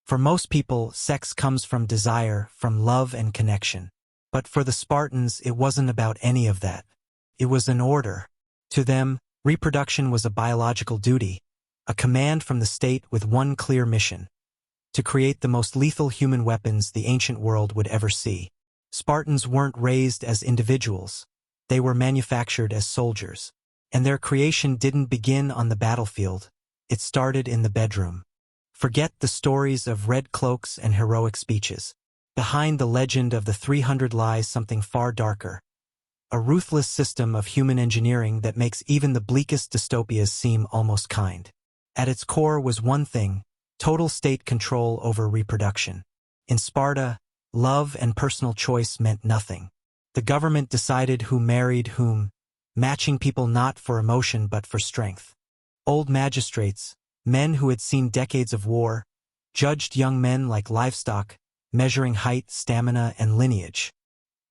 For most people, sex comes from desire, from love and connection. But for the Spartans, it wasn't about any of that. It was an order. To them, reproduction was a biological duty, a command from the state with one clear mission: to create the most lethal human weapons the ancient world would ever see. Spartans weren't raised as individuals. They were manufactured as soldiers. And their creation didn't begin on the battlefield. It started in the bedroom. Forget the stories of red cloaks and heroic speeches. Behind the legend of the 300 lies something far darker. A ruthless system of human engineering that makes even the bleakest dystopias seem almost kind. At its core was one thing: total state control over reproduction. In Sparta, love and personal choice meant nothing. The government decided who married whom, matching people not for emotion but for strength. Old magistrates, men who had seen decades of war, judged young men like livestock, measuring height, stamina, and lineage.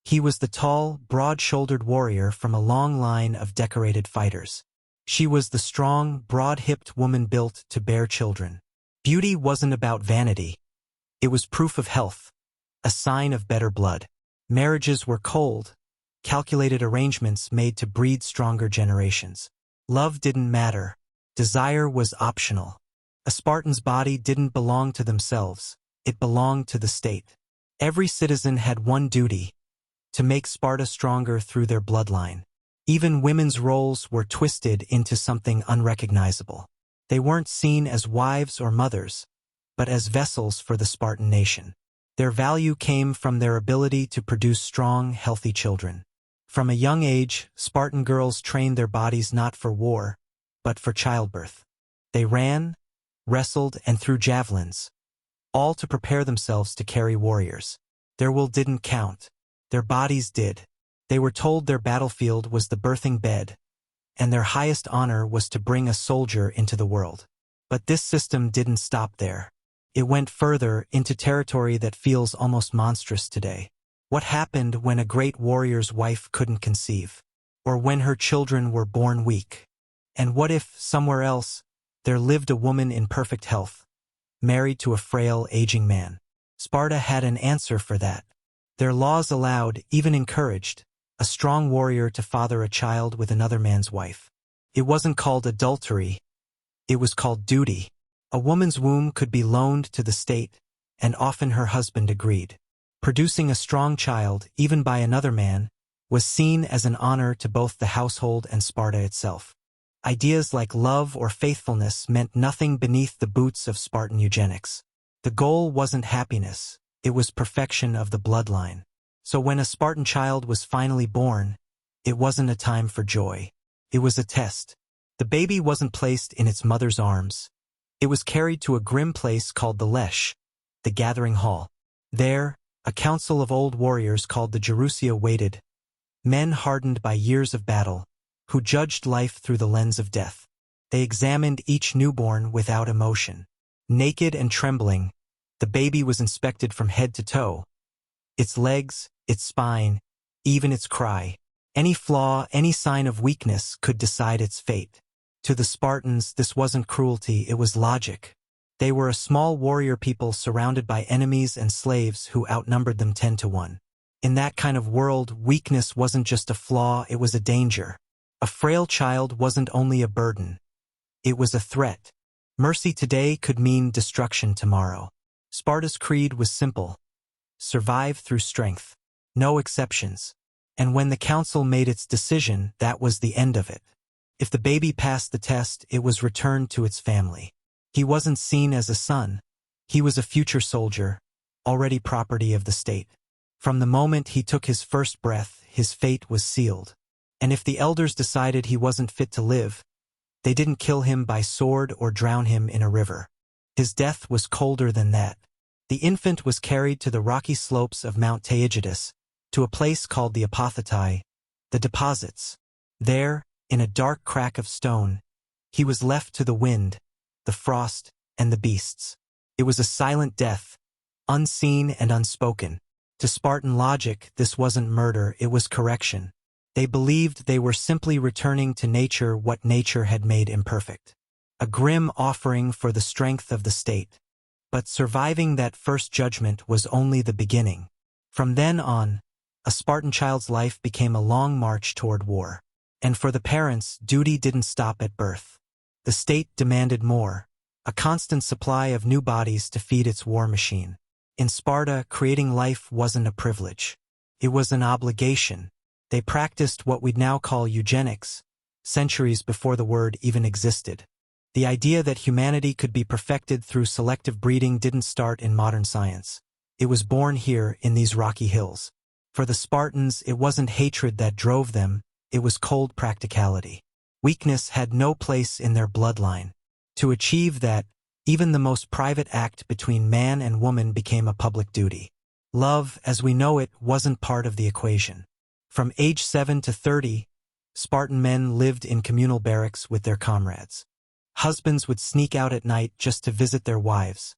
He was the tall, broad-shouldered warrior from a long line of decorated fighters. She was the strong, broad-hipped woman built to bear children. Beauty wasn't about vanity. It was proof of health, a sign of better blood. Marriages were cold, calculated arrangements made to breed stronger generations. Love didn't matter. Desire was optional. A Spartan's body didn't belong to themselves. It belonged to the state. Every citizen had one duty: to make Sparta stronger through their bloodline. Even women's roles were twisted into something unrecognizable. They weren't seen as wives or mothers, but as vessels for the Spartan nation. Their value came from their ability to produce strong, healthy children. From a young age, Spartan girls trained their bodies not for war, but for childbirth. They ran, wrestled, and threw javelins, all to prepare themselves to carry warriors. Their will didn't count. Their bodies did. They were told their battlefield was the birthing bed, and their highest honor was to bring a soldier into the world. But this system didn't stop there. It went further, into territory that feels almost monstrous today. What happened when a great warrior's wife couldn't conceive? Or when her children were born weak? And what if, somewhere else, there lived a woman in perfect health, married to a frail, aging man? Sparta had an answer for that. Their laws allowed, even encouraged, a strong warrior to father a child with another man's wife. It wasn't called adultery. It was called duty. A woman's womb could be loaned to the state, and often her husband agreed. Producing a strong child, even by another man, was seen as an honor to both the household and Sparta itself. Ideas like love or faithfulness meant nothing beneath the boots of Spartan eugenics. The goal wasn't happiness, it was perfection of the bloodline. So when a Spartan child was finally born, it wasn't a time for joy. It was a test. The baby wasn't placed in its mother's arms. It was carried to a grim place called the Lesh, the gathering hall. There, a council of old warriors called the Gerousia waited, men hardened by years of battle, who judged life through the lens of death. They examined each newborn without emotion. Naked and trembling, the baby was inspected from head to toe. Its legs, its spine, even its cry. Any flaw, any sign of weakness could decide its fate. To the Spartans, this wasn't cruelty, it was logic. They were a small warrior people surrounded by enemies and slaves who outnumbered them 10 to 1. In that kind of world, weakness wasn't just a flaw, it was a danger. A frail child wasn't only a burden. It was a threat. Mercy today could mean destruction tomorrow. Sparta's creed was simple: survive through strength. No exceptions. And when the council made its decision, that was the end of it. If the baby passed the test, it was returned to its family. He wasn't seen as a son. He was a future soldier, already property of the state. From the moment he took his first breath, his fate was sealed. And if the elders decided he wasn't fit to live, they didn't kill him by sword or drown him in a river. His death was colder than that. The infant was carried to the rocky slopes of Mount Taygetus, to a place called the Apothetai, the deposits. There, in a dark crack of stone, he was left to the wind, the frost, and the beasts. It was a silent death, unseen and unspoken. To Spartan logic, this wasn't murder, it was correction. They believed they were simply returning to nature what nature had made imperfect. A grim offering for the strength of the state. But surviving that first judgment was only the beginning. From then on, a Spartan child's life became a long march toward war. And for the parents, duty didn't stop at birth. The state demanded more, a constant supply of new bodies to feed its war machine. In Sparta, creating life wasn't a privilege. It was an obligation. They practiced what we'd now call eugenics, centuries before the word even existed. The idea that humanity could be perfected through selective breeding didn't start in modern science. It was born here in these rocky hills. For the Spartans, it wasn't hatred that drove them, it was cold practicality. Weakness had no place in their bloodline. To achieve that, even the most private act between man and woman became a public duty. Love, as we know it, wasn't part of the equation. From age 7 to 30, Spartan men lived in communal barracks with their comrades. Husbands would sneak out at night just to visit their wives.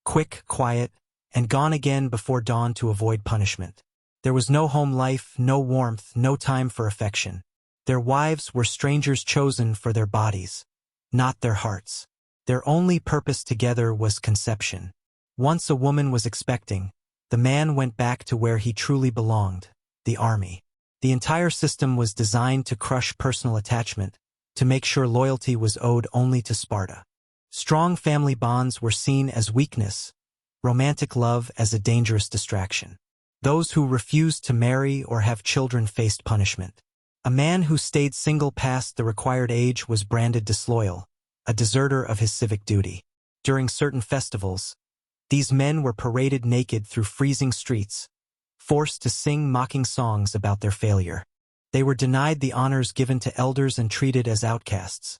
Quick, quiet, and gone again before dawn to avoid punishment. There was no home life, no warmth, no time for affection. Their wives were strangers chosen for their bodies, not their hearts. Their only purpose together was conception. Once a woman was expecting, the man went back to where he truly belonged, the army. The entire system was designed to crush personal attachment, to make sure loyalty was owed only to Sparta. Strong family bonds were seen as weakness, romantic love as a dangerous distraction. Those who refused to marry or have children faced punishment. A man who stayed single past the required age was branded disloyal, a deserter of his civic duty. During certain festivals, these men were paraded naked through freezing streets, forced to sing mocking songs about their failure. They were denied the honors given to elders and treated as outcasts.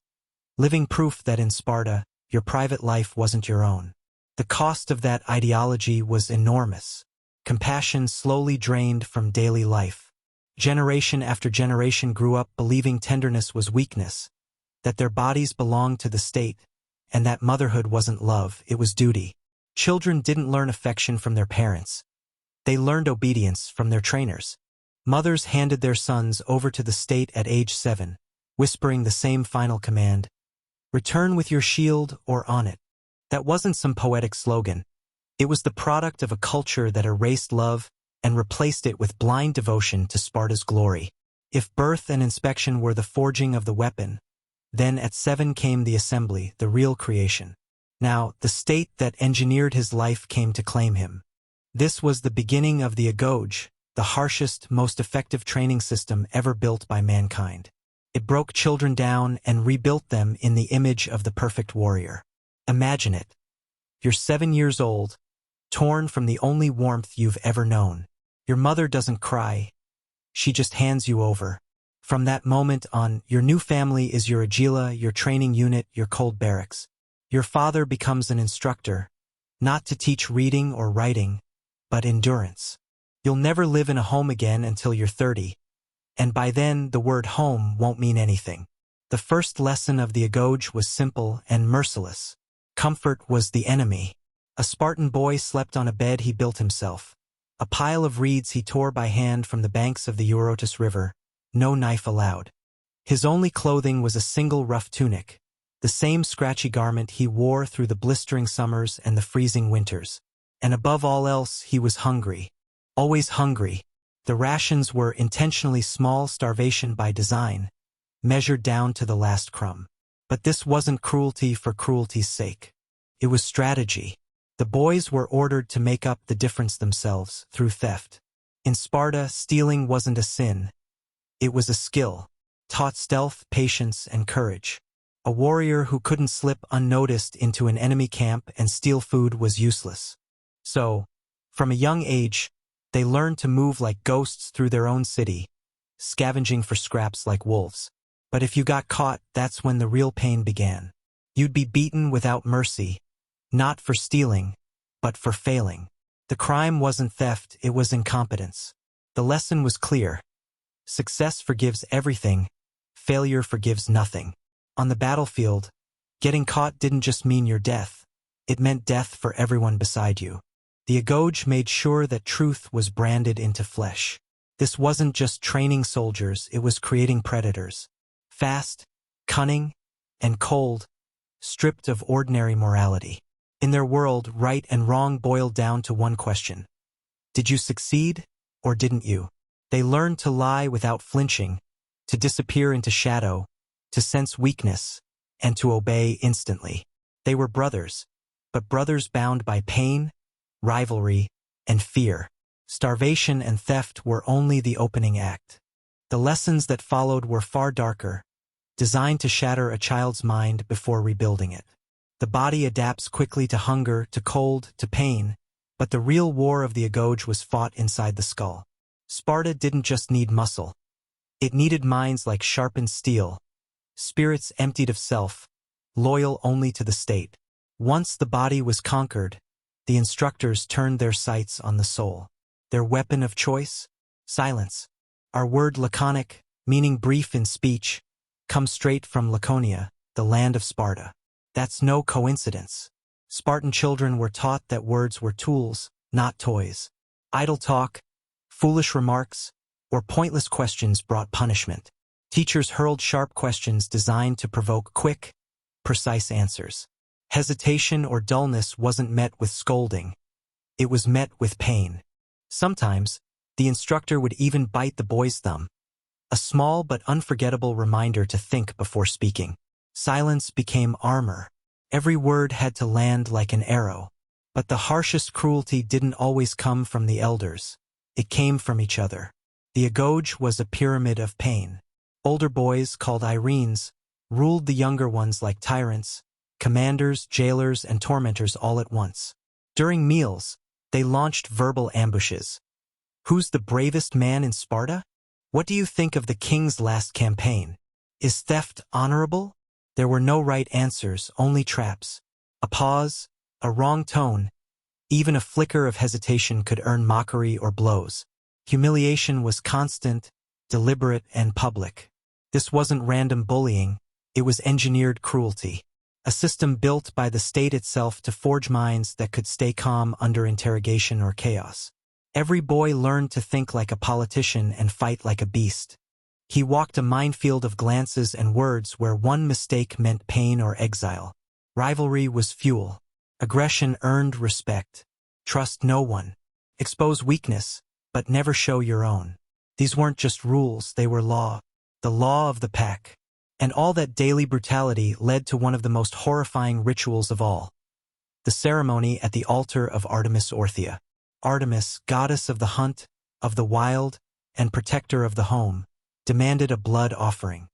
Living proof that in Sparta, your private life wasn't your own. The cost of that ideology was enormous. Compassion slowly drained from daily life. Generation after generation grew up believing tenderness was weakness, that their bodies belonged to the state, and that motherhood wasn't love, it was duty. Children didn't learn affection from their parents. They learned obedience from their trainers. Mothers handed their sons over to the state at age 7, whispering the same final command, "Return with your shield or on it." That wasn't some poetic slogan. It was the product of a culture that erased love and replaced it with blind devotion to Sparta's glory. If birth and inspection were the forging of the weapon, then at 7 came the assembly, the real creation. Now, the state that engineered his life came to claim him. This was the beginning of the agoge, the harshest, most effective training system ever built by mankind. It broke children down and rebuilt them in the image of the perfect warrior. Imagine it. You're 7 years old, torn from the only warmth you've ever known. Your mother doesn't cry. She just hands you over. From that moment on, your new family is your agila, your training unit, your cold barracks. Your father becomes an instructor, not to teach reading or writing, but endurance. You'll never live in a home again until you're 30, and by then the word home won't mean anything. The first lesson of the agoge was simple and merciless. Comfort was the enemy. A Spartan boy slept on a bed he built himself. A pile of reeds he tore by hand from the banks of the Eurotas River. No knife allowed. His only clothing was a single rough tunic, the same scratchy garment he wore through the blistering summers and the freezing winters. And above all else, he was hungry. Always hungry. The rations were intentionally small, starvation by design, measured down to the last crumb. But this wasn't cruelty for cruelty's sake. It was strategy. The boys were ordered to make up the difference themselves through theft. In Sparta, stealing wasn't a sin. It was a skill, taught stealth, patience, and courage. A warrior who couldn't slip unnoticed into an enemy camp and steal food was useless. So, from a young age, they learned to move like ghosts through their own city, scavenging for scraps like wolves. But if you got caught, that's when the real pain began. You'd be beaten without mercy, not for stealing, but for failing. The crime wasn't theft, it was incompetence. The lesson was clear. Success forgives everything, failure forgives nothing. On the battlefield, getting caught didn't just mean your death. It meant death for everyone beside you. The agoge made sure that truth was branded into flesh. This wasn't just training soldiers, it was creating predators. Fast, cunning, and cold, stripped of ordinary morality. In their world, right and wrong boiled down to one question. Did you succeed, or didn't you? They learned to lie without flinching, to disappear into shadow, to sense weakness, and to obey instantly. They were brothers, but brothers bound by pain, rivalry, and fear. Starvation and theft were only the opening act. The lessons that followed were far darker, designed to shatter a child's mind before rebuilding it. The body adapts quickly to hunger, to cold, to pain, but the real war of the agoge was fought inside the skull. Sparta didn't just need muscle. It needed minds like sharpened steel, spirits emptied of self, loyal only to the state. Once the body was conquered, the instructors turned their sights on the soul. Their weapon of choice? Silence. Our word laconic, meaning brief in speech, comes straight from Laconia, the land of Sparta. That's no coincidence. Spartan children were taught that words were tools, not toys. Idle talk, foolish remarks, or pointless questions brought punishment. Teachers hurled sharp questions designed to provoke quick, precise answers. Hesitation or dullness wasn't met with scolding. It was met with pain. Sometimes, the instructor would even bite the boy's thumb. A small but unforgettable reminder to think before speaking. Silence became armor. Every word had to land like an arrow. But the harshest cruelty didn't always come from the elders. It came from each other. The agoge was a pyramid of pain. Older boys, called Irenes, ruled the younger ones like tyrants, commanders, jailers, and tormentors all at once. During meals, they launched verbal ambushes. Who's the bravest man in Sparta? What do you think of the king's last campaign? Is theft honorable? There were no right answers, only traps. A pause, a wrong tone, even a flicker of hesitation could earn mockery or blows. Humiliation was constant, deliberate, and public. This wasn't random bullying, it was engineered cruelty. A system built by the state itself to forge minds that could stay calm under interrogation or chaos. Every boy learned to think like a politician and fight like a beast. He walked a minefield of glances and words where one mistake meant pain or exile. Rivalry was fuel. Aggression earned respect. Trust no one. Expose weakness, but never show your own. These weren't just rules, they were law. The law of the pack. And all that daily brutality led to one of the most horrifying rituals of all. The ceremony at the altar of Artemis Orthia. Artemis, goddess of the hunt, of the wild, and protector of the home, demanded a blood offering.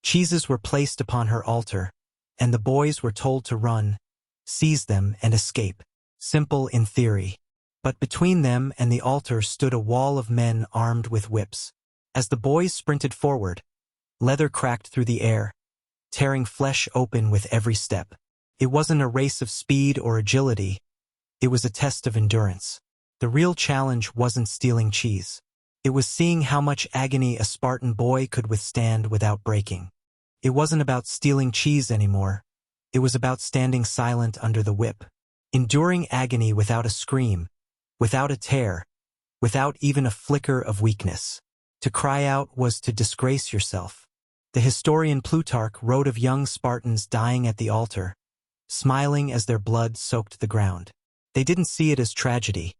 Cheeses were placed upon her altar, and the boys were told to run, seize them, and escape. Simple in theory. But between them and the altar stood a wall of men armed with whips. As the boys sprinted forward, leather cracked through the air, tearing flesh open with every step. It wasn't a race of speed or agility, it was a test of endurance. The real challenge wasn't stealing cheese. It was seeing how much agony a Spartan boy could withstand without breaking. It wasn't about stealing cheese anymore. It was about standing silent under the whip, enduring agony without a scream, without a tear, without even a flicker of weakness. To cry out was to disgrace yourself. The historian Plutarch wrote of young Spartans dying at the altar, smiling as their blood soaked the ground. They didn't see it as tragedy.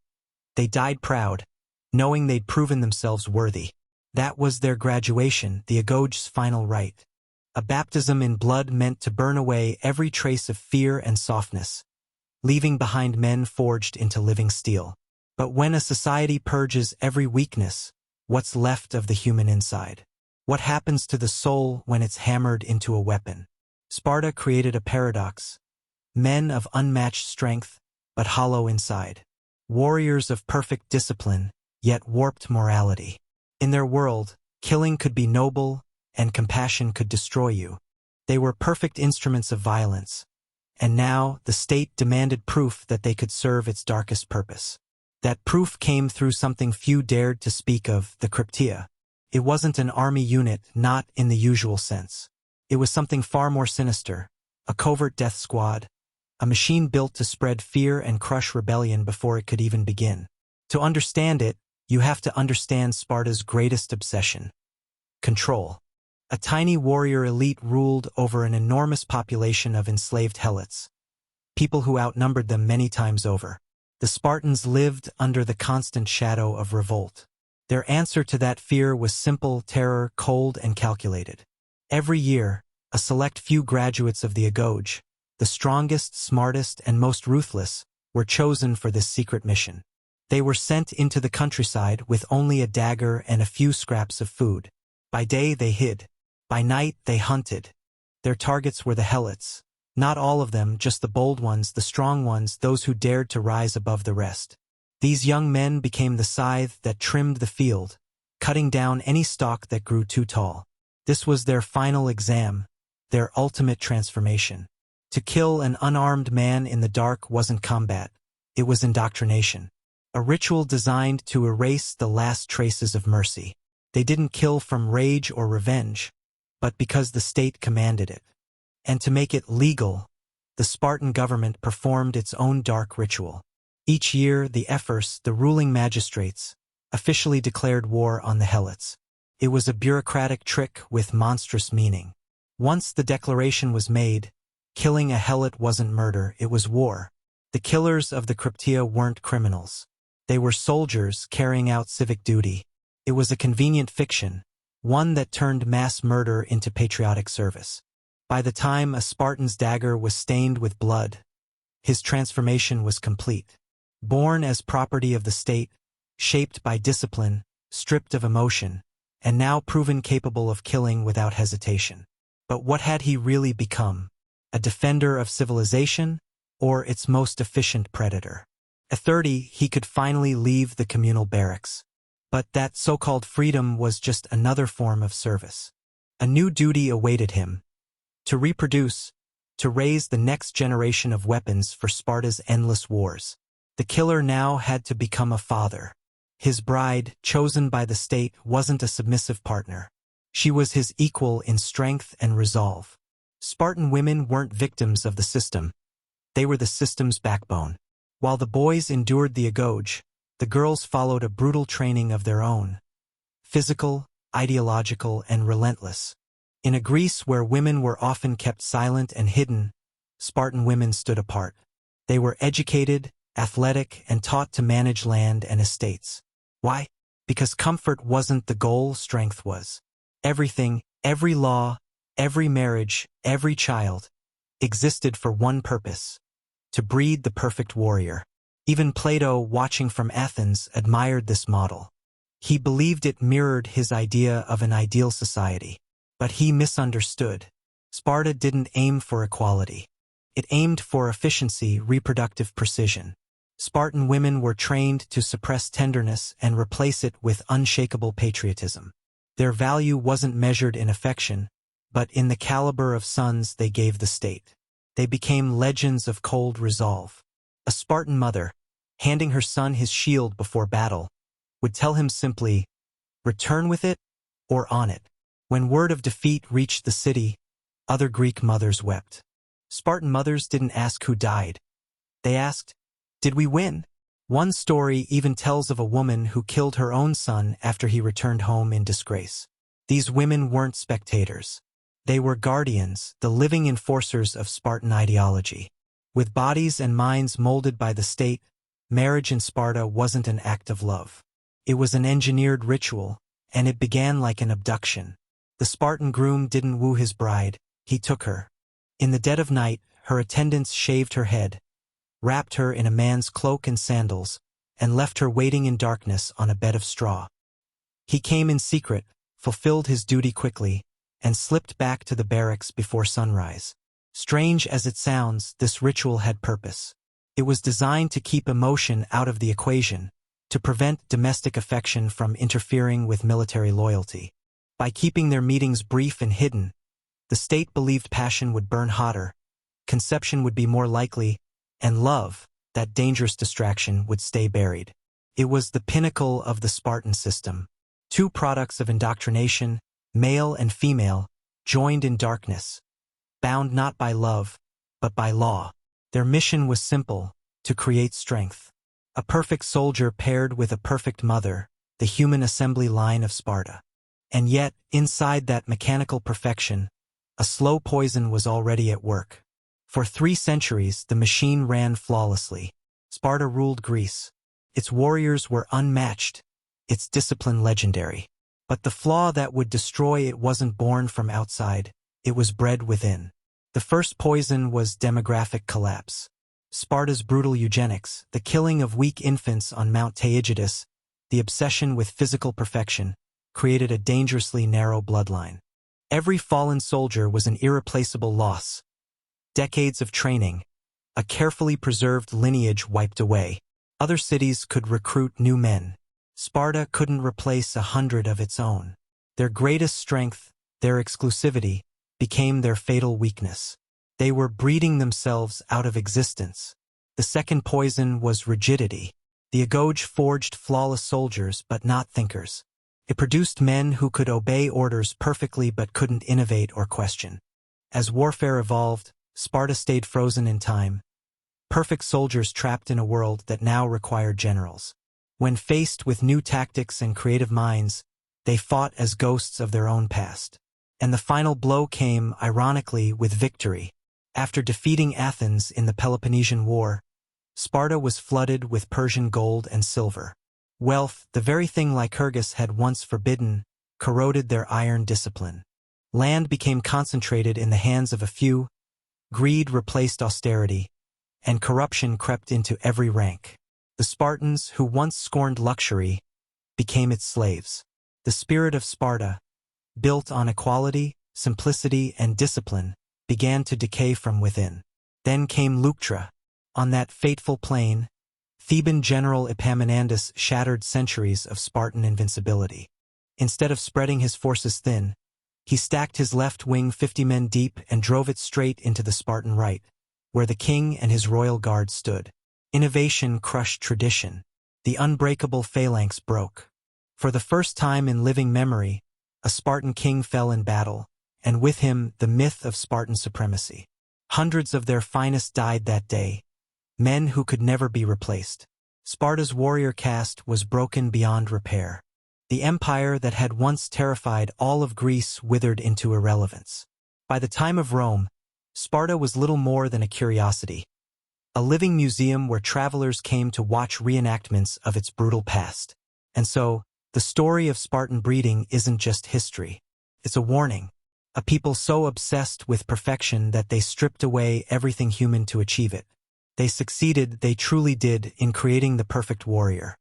They died proud, knowing they'd proven themselves worthy. That was their graduation, the agoge's final rite. A baptism in blood meant to burn away every trace of fear and softness, leaving behind men forged into living steel. But when a society purges every weakness, what's left of the human inside? What happens to the soul when it's hammered into a weapon? Sparta created a paradox. Men of unmatched strength, but hollow inside. Warriors of perfect discipline, yet warped morality. In their world, killing could be noble, and compassion could destroy you. They were perfect instruments of violence. And now, the state demanded proof that they could serve its darkest purpose. That proof came through something few dared to speak of, the Cryptia. It wasn't an army unit, not in the usual sense. It was something far more sinister, a covert death squad, a machine built to spread fear and crush rebellion before it could even begin. To understand it, you have to understand Sparta's greatest obsession: control. A tiny warrior elite ruled over an enormous population of enslaved helots. people who outnumbered them many times over. The Spartans lived under the constant shadow of revolt. Their answer to that fear was simple terror, cold and calculated. Every year, a select few graduates of the agoge, the strongest, smartest, and most ruthless, were chosen for this secret mission. They were sent into the countryside with only a dagger and a few scraps of food. By day they hid. By night they hunted. Their targets were the helots. Not all of them, just the bold ones, the strong ones, those who dared to rise above the rest. These young men became the scythe that trimmed the field, cutting down any stalk that grew too tall. This was their final exam, their ultimate transformation. To kill an unarmed man in the dark wasn't combat, it was indoctrination. A ritual designed to erase the last traces of mercy. They didn't kill from rage or revenge, but because the state commanded it. And to make it legal, the Spartan government performed its own dark ritual. Each year, the ephors, the ruling magistrates, officially declared war on the helots. It was a bureaucratic trick with monstrous meaning. Once the declaration was made, killing a helot wasn't murder, it was war. The killers of the Cryptia weren't criminals. They were soldiers carrying out civic duty. It was a convenient fiction, one that turned mass murder into patriotic service. By the time a Spartan's dagger was stained with blood, his transformation was complete. Born as property of the state, shaped by discipline, stripped of emotion, and now proven capable of killing without hesitation. But what had he really become? A defender of civilization, or its most efficient predator? At 30, he could finally leave the communal barracks. But that so-called freedom was just another form of service. A new duty awaited him. To reproduce, to raise the next generation of weapons for Sparta's endless wars. The killer now had to become a father. His bride, chosen by the state, wasn't a submissive partner. She was his equal in strength and resolve. Spartan women weren't victims of the system. They were the system's backbone. While the boys endured the agoge, the girls followed a brutal training of their own. Physical, ideological, and relentless. In a Greece where women were often kept silent and hidden, Spartan women stood apart. They were educated, athletic, and taught to manage land and estates. Why? Because comfort wasn't the goal, strength was. Everything, every law, every marriage, every child, existed for one purpose: to breed the perfect warrior. Even Plato, watching from Athens, admired this model. He believed it mirrored his idea of an ideal society. But he misunderstood. Sparta didn't aim for equality. It aimed for efficiency, reproductive precision. Spartan women were trained to suppress tenderness and replace it with unshakable patriotism. Their value wasn't measured in affection, but in the caliber of sons they gave the state. They became legends of cold resolve. A Spartan mother, handing her son his shield before battle, would tell him simply, "Return with it or on it." When word of defeat reached the city, other Greek mothers wept. Spartan mothers didn't ask who died. They asked, "Did we win?" One story even tells of a woman who killed her own son after he returned home in disgrace. These women weren't spectators. They were guardians, the living enforcers of Spartan ideology. With bodies and minds molded by the state, marriage in Sparta wasn't an act of love. It was an engineered ritual, and it began like an abduction. The Spartan groom didn't woo his bride, he took her. In the dead of night, her attendants shaved her head, wrapped her in a man's cloak and sandals, and left her waiting in darkness on a bed of straw. He came in secret, fulfilled his duty quickly, and slipped back to the barracks before sunrise. Strange as it sounds, this ritual had purpose. It was designed to keep emotion out of the equation, to prevent domestic affection from interfering with military loyalty. By keeping their meetings brief and hidden, the state believed passion would burn hotter, conception would be more likely, and love, that dangerous distraction, would stay buried. It was the pinnacle of the Spartan system. Two products of indoctrination, male and female, joined in darkness, bound not by love, but by law. Their mission was simple: to create strength. A perfect soldier paired with a perfect mother, the human assembly line of Sparta. And yet, inside that mechanical perfection, a slow poison was already at work. For 3 centuries, the machine ran flawlessly. Sparta ruled Greece. Its warriors were unmatched, its discipline legendary. But the flaw that would destroy it wasn't born from outside, it was bred within. The first poison was demographic collapse. Sparta's brutal eugenics, the killing of weak infants on Mount Taygetus, the obsession with physical perfection, created a dangerously narrow bloodline. Every fallen soldier was an irreplaceable loss. Decades of training, a carefully preserved lineage wiped away. Other cities could recruit new men. Sparta couldn't replace 100 of its own. Their greatest strength, their exclusivity, became their fatal weakness. They were breeding themselves out of existence. The second poison was rigidity. The agoge forged flawless soldiers but not thinkers. It produced men who could obey orders perfectly but couldn't innovate or question. As warfare evolved, Sparta stayed frozen in time, perfect soldiers trapped in a world that now required generals. When faced with new tactics and creative minds, they fought as ghosts of their own past. And the final blow came, ironically, with victory. After defeating Athens in the Peloponnesian War, Sparta was flooded with Persian gold and silver. Wealth, the very thing Lycurgus had once forbidden, corroded their iron discipline. Land became concentrated in the hands of a few, greed replaced austerity, and corruption crept into every rank. The Spartans, who once scorned luxury, became its slaves. The spirit of Sparta, built on equality, simplicity, and discipline, began to decay from within. Then came Leuctra. On that fateful plain, Theban general Epaminondas shattered centuries of Spartan invincibility. Instead of spreading his forces thin, he stacked his left wing 50 men deep and drove it straight into the Spartan right, where the king and his royal guard stood. Innovation crushed tradition. The unbreakable phalanx broke. For the first time in living memory, a Spartan king fell in battle, and with him the myth of Spartan supremacy. Hundreds of their finest died that day, men who could never be replaced. Sparta's warrior caste was broken beyond repair. The empire that had once terrified all of Greece withered into irrelevance. By the time of Rome, Sparta was little more than a curiosity, a living museum where travelers came to watch reenactments of its brutal past. And so, the story of Spartan breeding isn't just history. It's a warning. A people so obsessed with perfection that they stripped away everything human to achieve it. They succeeded, they truly did, in creating the perfect warrior.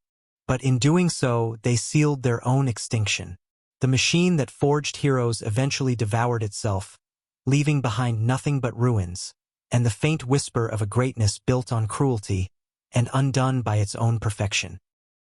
But in doing so, they sealed their own extinction. The machine that forged heroes eventually devoured itself, leaving behind nothing but ruins, and the faint whisper of a greatness built on cruelty and undone by its own perfection.